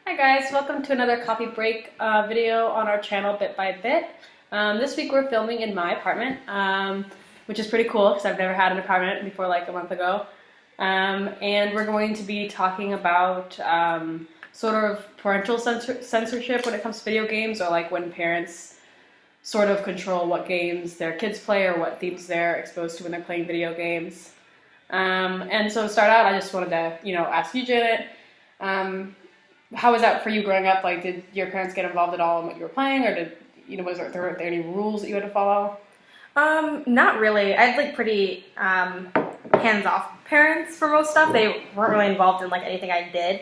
Hi guys, welcome to another coffee break video on our channel Bit by Bit. This week we're filming in my apartment, which is pretty cool because I've never had an apartment before like a month ago. And we're going to be talking about sort of parental censorship when it comes to video games, or like when parents sort of control what games their kids play or what themes they're exposed to when they're playing video games. And so to start out, I just wanted to, ask you, Janet, how was that for you growing up? Like, did your parents get involved at all in what you were playing, or did, was there any rules that you had to follow? Not really. I had like pretty hands-off parents for most stuff. They weren't really involved in like anything I did.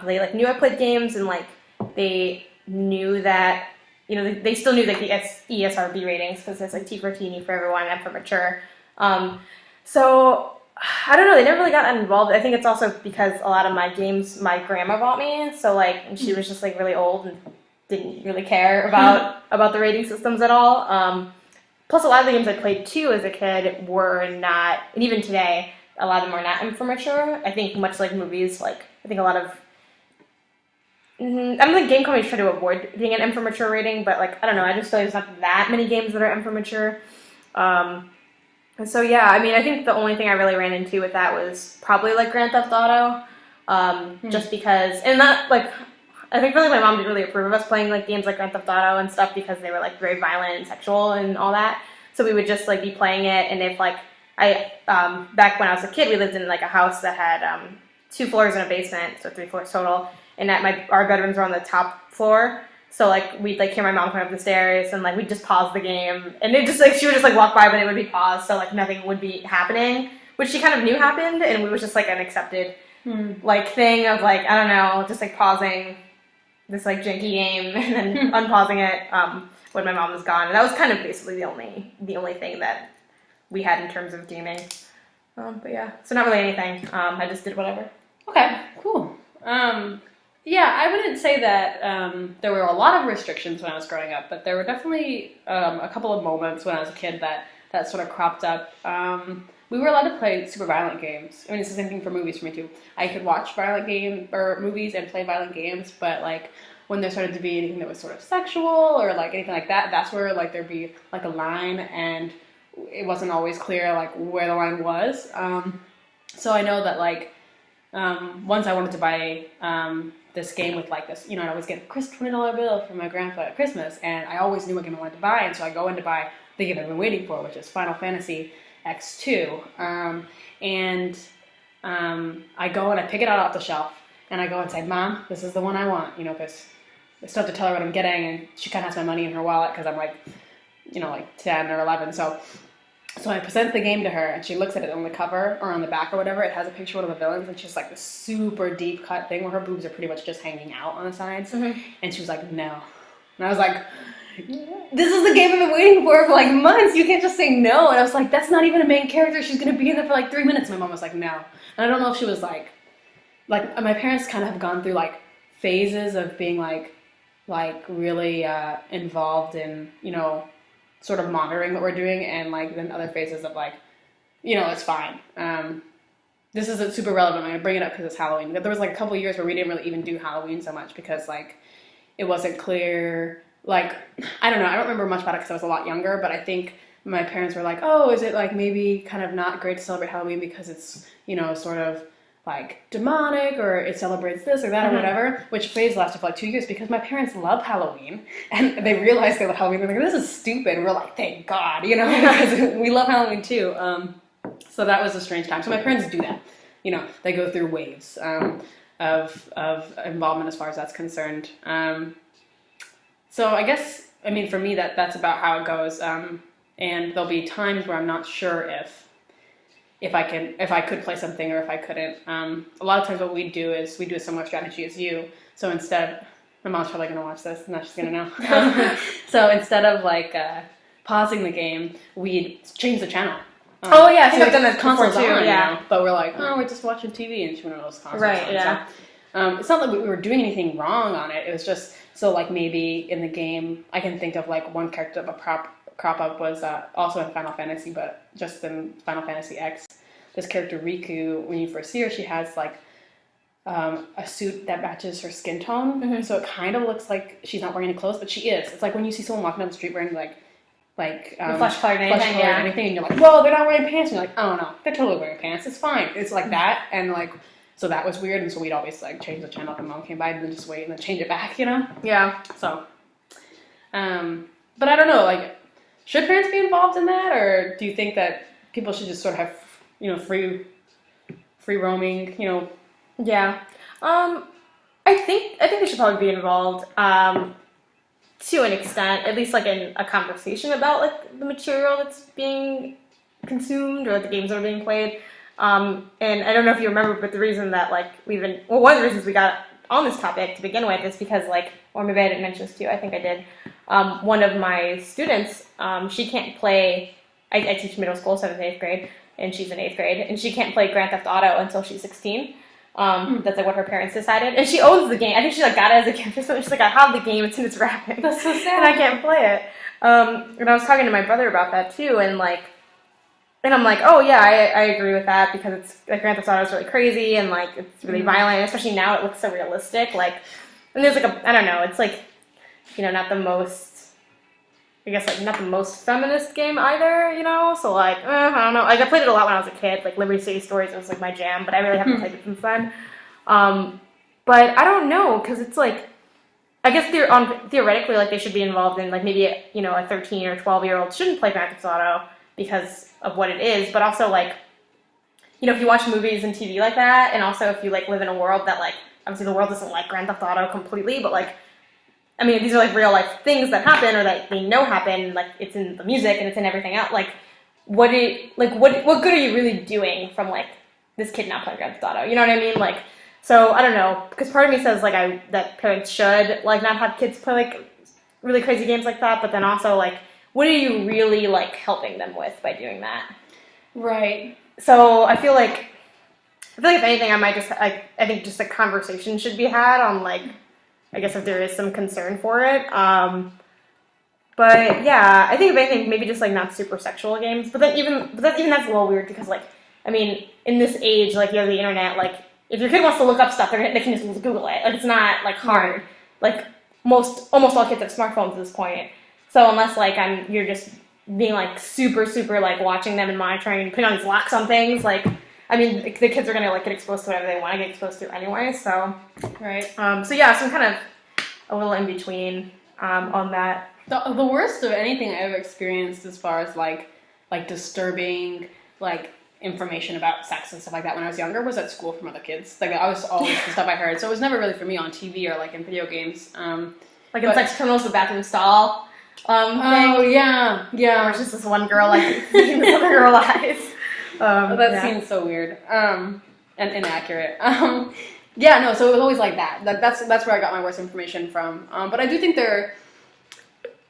They like knew I played games, and like they knew that they still knew like the ESRB ratings, because it's like T for teen, E for everyone, M for mature. So I don't know, they never really got involved. I think it's also because a lot of my games my grandma bought me, so like, and she was just like really old and didn't really care about the rating systems at all. Plus a lot of the games I played too as a kid were not, and even today, a lot of them are not M for mature. I think much like movies, like I think a lot of, I don't think game companies try to avoid being an M for mature rating, but like, I don't know, I just feel like there's not that many games that are M for mature. And so yeah, I mean, I think the only thing I really ran into with that was probably like Grand Theft Auto, just because, and that like, I think really my mom didn't really approve of us playing like games like Grand Theft Auto and stuff because they were like very violent and sexual and all that. So we would just like be playing it, and if like back when I was a kid, we lived in like a house that had 2 floors and a basement, so 3 floors total, and our bedrooms were on the top floor. So like we'd like hear my mom coming up the stairs, and like we'd just pause the game, and it just like she would just like walk by, but it would be paused, so like nothing would be happening, which she kind of knew happened, and it was just like an accepted like thing of like, I don't know, just like pausing this like janky game and then unpausing it when my mom was gone, and that was kind of basically the only thing that we had in terms of gaming. But yeah, so not really anything. I just did whatever. Okay, cool. Yeah, I wouldn't say that there were a lot of restrictions when I was growing up, but there were definitely a couple of moments when I was a kid that sort of cropped up. We were allowed to play super violent games. I mean, it's the same thing for movies for me too. I could watch violent movies and play violent games, but like when there started to be anything that was sort of sexual or like anything like that, that's where like there'd be like a line, and it wasn't always clear like where the line was. So I know that like once I wanted to buy this game with like this, I'd always get a $20 bill from my grandpa at Christmas, and I always knew what game I wanted to buy, and so I go in to buy the game I've been waiting for, which is Final Fantasy X2, and I go and I pick it out off the shelf, and I go and say, Mom, this is the one I want, because I still have to tell her what I'm getting, and she kind of has my money in her wallet, because I'm like, like 10 or 11, so I present the game to her, and she looks at it on the cover, or on the back or whatever. It has a picture of one of the villains, and she's like this super deep cut thing where her boobs are pretty much just hanging out on the sides. And she was like, no. And I was like, this is the game I've been waiting for like months. You can't just say no. And I was like, that's not even a main character. She's going to be in there for like 3 minutes. My mom was like, no. And I don't know if she was like my parents kind of have gone through like phases of being like really involved in, sort of monitoring what we're doing, and like then other phases of like, it's fine. This isn't super relevant. I'm gonna bring it up because it's Halloween. There was like a couple years where we didn't really even do Halloween so much because like it wasn't clear. Like, I don't know. I don't remember much about it because I was a lot younger. But I think my parents were like, oh, is it like maybe kind of not great to celebrate Halloween because it's sort of like demonic, or it celebrates this or that or whatever, which phase lasted for like 2 years because my parents love Halloween, and they realized they love Halloween. They're like, this is stupid. And we're like, thank God, because we love Halloween too. So that was a strange time. So my parents do that. They go through waves of involvement as far as that's concerned. So I guess, I mean, for me, that's about how it goes. And there'll be times where I'm not sure if I could play something or if I couldn't. A lot of times what we do is we do a similar strategy as you. So instead, my mom's probably going to watch this, and now she's going to know. So instead of like pausing the game, we'd change the channel. Oh yeah, so I've done that console too, yeah. But we're like, oh, we're just watching TV, and she one of those consoles. Right, yeah. So, it's not like we were doing anything wrong on it. It was just, so like maybe in the game, I can think of like one character of a crop up was also in Final Fantasy, but just in Final Fantasy X. This character Riku, when you first see her, she has like a suit that matches her skin tone, so it kind of looks like she's not wearing any clothes, but she is. It's like when you see someone walking down the street wearing like flesh colored anything, and you're like, whoa, they're not wearing pants. And you're like, oh no, they're totally wearing pants. It's fine. It's like that, and like so that was weird, and so we'd always like change the channel if my mom came by, and then just wait and then change it back, you know? Yeah. So, but I don't know, like, should parents be involved in that, or do you think that people should just sort of have, you know, free roaming, you know? Yeah. I think they should probably be involved, to an extent, at least like in a conversation about like the material that's being consumed or like the games that are being played. And I don't know if you remember, but the reason that like one of the reasons we got on this topic to begin with is because like, or maybe I didn't mention this to you, I think I did. One of my students, she can't play, I teach middle school, 7th and 8th grade, and she's in 8th grade, and she can't play Grand Theft Auto until she's 16. That's like what her parents decided, and she owns the game. I think she like got it as a gift or something. She's like, I have the game, it's in its wrapping. That's so sad. And I can't play it. And I was talking to my brother about that too, and I'm like, oh yeah, I agree with that because it's like Grand Theft Auto is really crazy and like it's really violent, especially now it looks so realistic. Like, and there's like I don't know, it's like, you know, not the most feminist game either, you know. So like, I don't know. Like I played it a lot when I was a kid. Like Liberty City Stories was like my jam, but I really haven't played it since then. But I don't know because it's like, I guess theoretically like they should be involved in like maybe you know a 13 or 12-year-old shouldn't play Grand Theft Auto because of what it is, but also like, you know, if you watch movies and TV like that, and also if you like live in a world that like obviously the world doesn't like Grand Theft Auto completely, but like, I mean, these are like real life things that happen or that they know happen. Like it's in the music and it's in everything else. Like, what good are you really doing from like this kid not playing Grand Theft Auto? You know what I mean? Like, so I don't know, because part of me says like that parents should like not have kids play like really crazy games like that, but then also like, what are you really like helping them with by doing that? Right. So I feel like if anything, I might just I think just a conversation should be had on like, I guess if there is some concern for it. But yeah, I think if anything, maybe just like not super sexual games. But then even that's a little weird because like, I mean, in this age, like you have the internet, like if your kid wants to look up stuff, they can just Google it. Like it's not like hard. Like almost all kids have smartphones at this point. So unless like you're just being like super like watching them and monitoring and putting on these locks on things, like I mean the kids are gonna like get exposed to whatever they want to get exposed to anyway. So right. So yeah, so I'm kind of a little in between on that. The worst of anything I've experienced as far as like disturbing like information about sex and stuff like that when I was younger was at school from other kids. Like I was always the stuff I heard. So it was never really for me on TV or like in video games. Like in Sex Criminals, the bathroom stall. Oh thing. yeah. There's just this one girl like seeing this other girl eyes. That seems so weird and inaccurate. Yeah, no. So it was always like that. That's where I got my worst information from. But I do think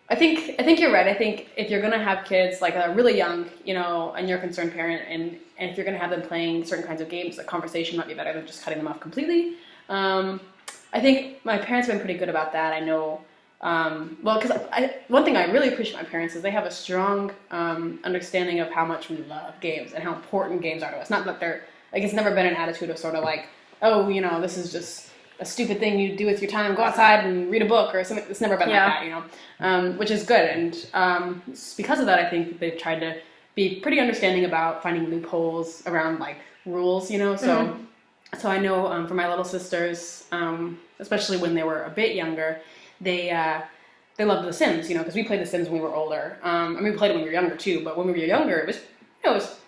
I think you're right. I think if you're gonna have kids like really young, you know, and you're a concerned parent, and if you're gonna have them playing certain kinds of games, the conversation might be better than just cutting them off completely. I think my parents have been pretty good about that. I know. Well, because one thing I really appreciate my parents is they have a strong understanding of how much we love games and how important games are to us. Not that they're like it's never been an attitude of sort of like, oh, you know, this is just a stupid thing you do with your time. Go outside and read a book or something. It's never been like that, you know, which is good. And because of that, I think they've tried to be pretty understanding about finding loopholes around like rules, you know. So, so I know for my little sisters, especially when they were a bit younger, they loved The Sims, you know, because we played The Sims when we were older. I mean, we played it when we were younger too, but when we were younger, it was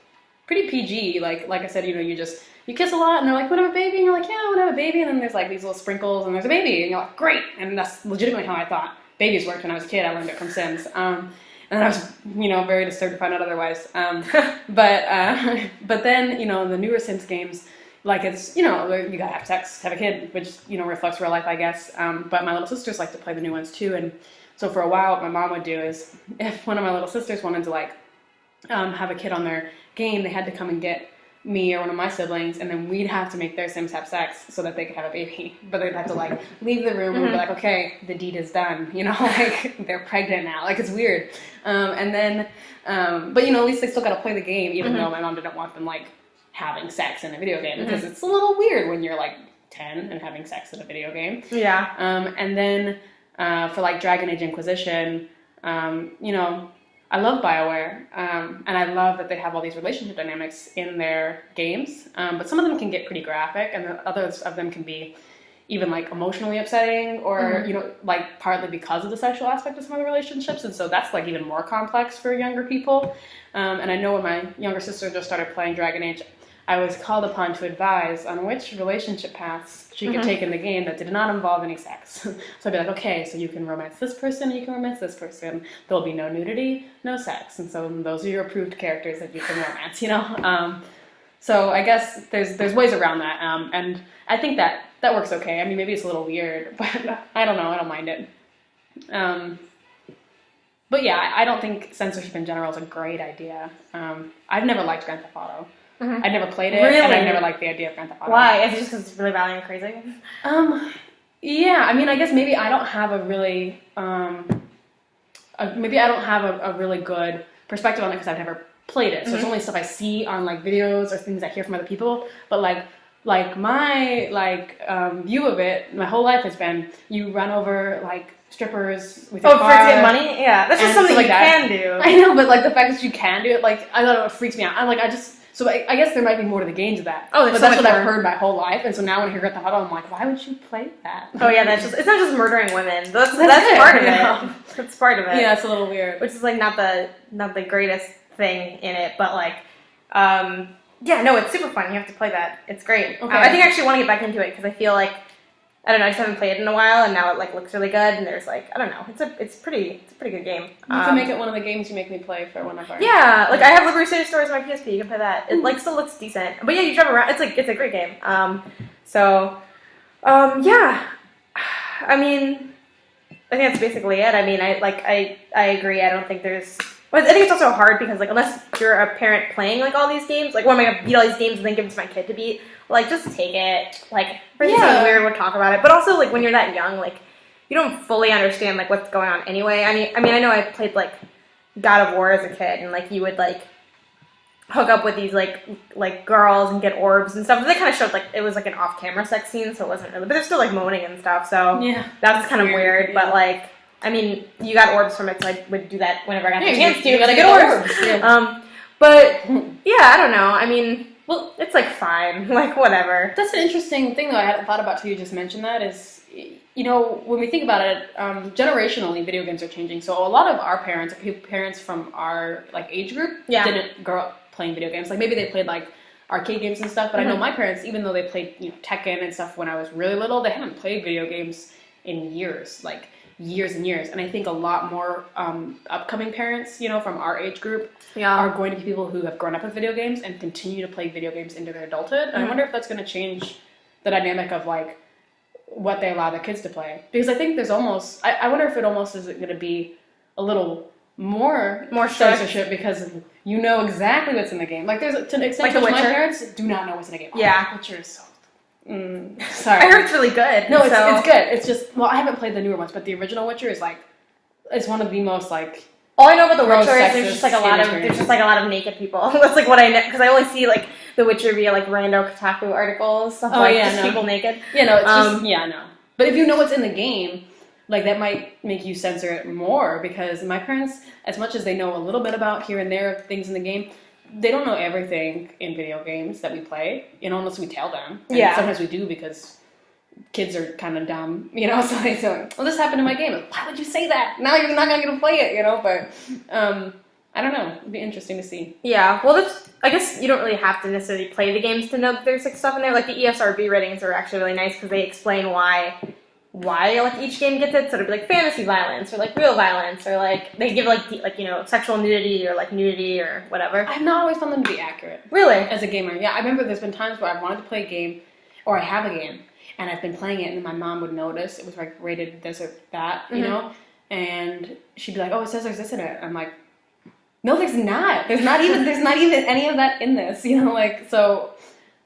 pretty PG. Like I said, you know, you kiss a lot, and they're like, "Want to have a baby?" And you're like, "Yeah, I want to have a baby." And then there's like these little sprinkles, and there's a baby, and you're like, "Great!" And that's legitimately how I thought babies worked when I was a kid. I learned it from Sims, and I was, you know, very disturbed to find out otherwise. But then, you know, in the newer Sims games, like it's, you know, you gotta have sex, have a kid, which, you know, reflects real life, I guess. But my little sisters like to play the new ones too, and so for a while, what my mom would do is, if one of my little sisters wanted to like have a kid on their game, they had to come and get me or one of my siblings, and then we'd have to make their Sims have sex so that they could have a baby. But they'd have to like leave the room and be like, okay, the deed is done, you know, like they're pregnant now. Like it's weird. And then, but you know, at least they still got to play the game, even though my mom didn't want them like having sex in a video game, because it's a little weird when you're like 10 and having sex in a video game. Yeah. And then for like Dragon Age Inquisition, you know, I love BioWare, and I love that they have all these relationship dynamics in their games, but some of them can get pretty graphic, and others of them can be even like emotionally upsetting, or you know, like partly because of the sexual aspect of some of the relationships, and so that's like even more complex for younger people. And I know when my younger sister just started playing Dragon Age, I was called upon to advise on which relationship paths she could take in the game that did not involve any sex. So I'd be like, okay, so you can romance this person, you can romance this person. There'll be no nudity, no sex. And so those are your approved characters that you can romance, you know? So I guess there's ways around that. And I think that works okay. I mean, maybe it's a little weird, but I don't know. I don't mind it. But yeah, I don't think censorship in general is a great idea. I've never liked Grand Theft Auto. I never played it, and I never liked the idea of Grand Theft Auto. Why? Is it just because it's really violent and crazy? Yeah, I mean, I guess maybe I don't have a really, maybe I don't have a really good perspective on it because I've never played it. So it's only stuff I see on like videos or things I hear from other people. But like my view of it, my whole life has been you run over like strippers with your car. For to get money? Yeah, that's just something you can do. I know, but like the fact that you can do it, like I don't know, it freaks me out. So I guess there might be more to the games of that. Oh, but that's what I've heard my whole life, and so now when I hear Grand Theft Auto, I'm like, why would you play that? Oh yeah, it's not just murdering women. That's part of it. That's part of it. Yeah, it's a little weird. Which is like not the greatest thing in it, but like, yeah, no, it's super fun. You have to play that. It's great. Okay. I think I actually want to get back into it because I feel like I don't know, I just haven't played it in a while, and now it like looks really good. And there's like I don't know, it's a pretty good game. You can make it one of the games you make me play for one of our. Yeah, like I have Liberty City Stories on my PSP. You can play that. It like still looks decent, but yeah, you drive around. It's a great game. Yeah, I mean, I think that's basically it. I mean, I agree. I don't think there's. But I think it's also hard because like unless you're a parent playing like all these games, like what am I gonna beat all these games and then give them to my kid to beat? Like just take it. Like something weird, we'll talk about it. But also like when you're that young, like you don't fully understand like what's going on anyway. I mean I know I played like God of War as a kid, and like you would like hook up with these like girls and get orbs and stuff. But they kind of showed like it was like an off-camera sex scene, so it wasn't really. But they're still like moaning and stuff. So yeah, that's kind of weird. But like. I mean, you got orbs from it, so I would do that whenever I got the chance to. You gotta get orbs. Yeah. But yeah, I don't know. I mean, well, it's like fine, like whatever. That's an interesting thing though. I hadn't thought about till you just mentioned that. Is you know when we think about it, generationally, video games are changing. So a lot of our parents, parents from our like age group, didn't grow up playing video games. Like maybe they played like arcade games and stuff. But I know my parents, even though they played Tekken and stuff when I was really little, they haven't played video games in years. Like. Years and years, and I think a lot more upcoming parents, from our age group, are going to be people who have grown up with video games and continue to play video games into their adulthood. And I wonder if that's going to change the dynamic of like what they allow their kids to play. Because I think there's almost, I wonder if it almost is going to be a little more censorship because you know exactly what's in the game. Like there's to an extent like my parents do not know what's in the game. Yeah, Witcher is so. Sorry. I heard it's really good. No, it's good. It's just, well, I haven't played the newer ones, but the original Witcher is like, it's one of the most like. All I know about the Witcher is there's just like a lot of naked people. That's like what I know because I only see like the Witcher via like rando Kotaku articles, stuff people naked. Yeah, no, it's no. But if you know what's in the game, like that might make you censor it more because my parents, as much as they know a little bit about here and there things in the game. They don't know everything in video games that we play, unless we tell them. And sometimes we do because kids are kind of dumb, So they say, well, this happened in my game. Why would you say that? Now you're not going to play it, But I don't know. It'd be interesting to see. Yeah. Well, I guess you don't really have to necessarily play the games to know that there's like stuff in there. Like the ESRB ratings are actually really nice because they explain why like each game gets it, so it'd be like fantasy violence or like real violence or like they give like sexual nudity or like nudity or whatever. I've not always found them to be accurate. Really? As a gamer, yeah. I remember there's been times where I've wanted to play a game or I have a game and I've been playing it and then my mom would notice it was like rated this or that, and she'd be like, "Oh, it says there's this in it." I'm like, "No, there's not. There's not even any of that in this." So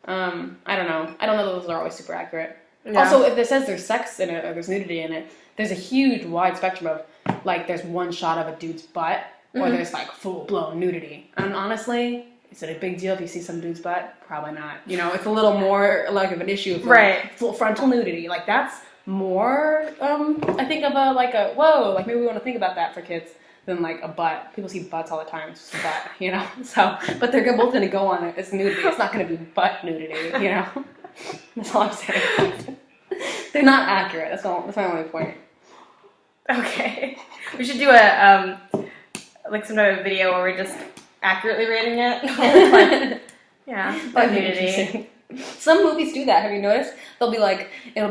I don't know. I don't know that those are always super accurate. Yeah. Also, if it says there's sex in it or there's nudity in it, there's a huge wide spectrum of, like, there's one shot of a dude's butt or there's, like, full-blown nudity. And honestly, is it a big deal if you see some dude's butt? Probably not. You know, it's a little more like of an issue for Right. full frontal nudity. Like that's more, I think of a whoa, like maybe we want to think about that for kids than like a butt. People see butts all the time. It's just a butt, you know. So, but they're both going to go on it. It's nudity. It's not going to be butt nudity, you know. That's all I'm saying. They're not accurate. That's my only point. Okay. We should do a like some type of video where we're just accurately rating it. Like, yeah, butt nudity. Some movies do that. Have you noticed? It'll be like you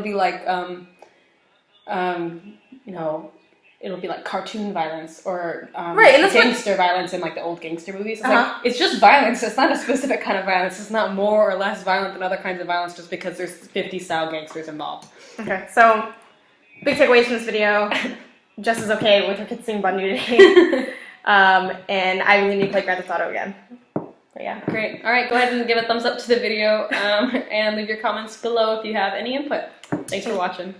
know, it'll be like cartoon violence or right, and gangster violence in like the old gangster movies. It's like it's just violence. It's not a specific kind of violence. It's not more or less violent than other kinds of violence just because there's 50 style gangsters involved. Okay, so big takeaways from this video. Jess is okay with her kids seeing butt nudity. And I really need to play Grand Theft Auto again. But yeah. Great. All right, go ahead and give a thumbs up to the video and leave your comments below if you have any input. Thanks for watching.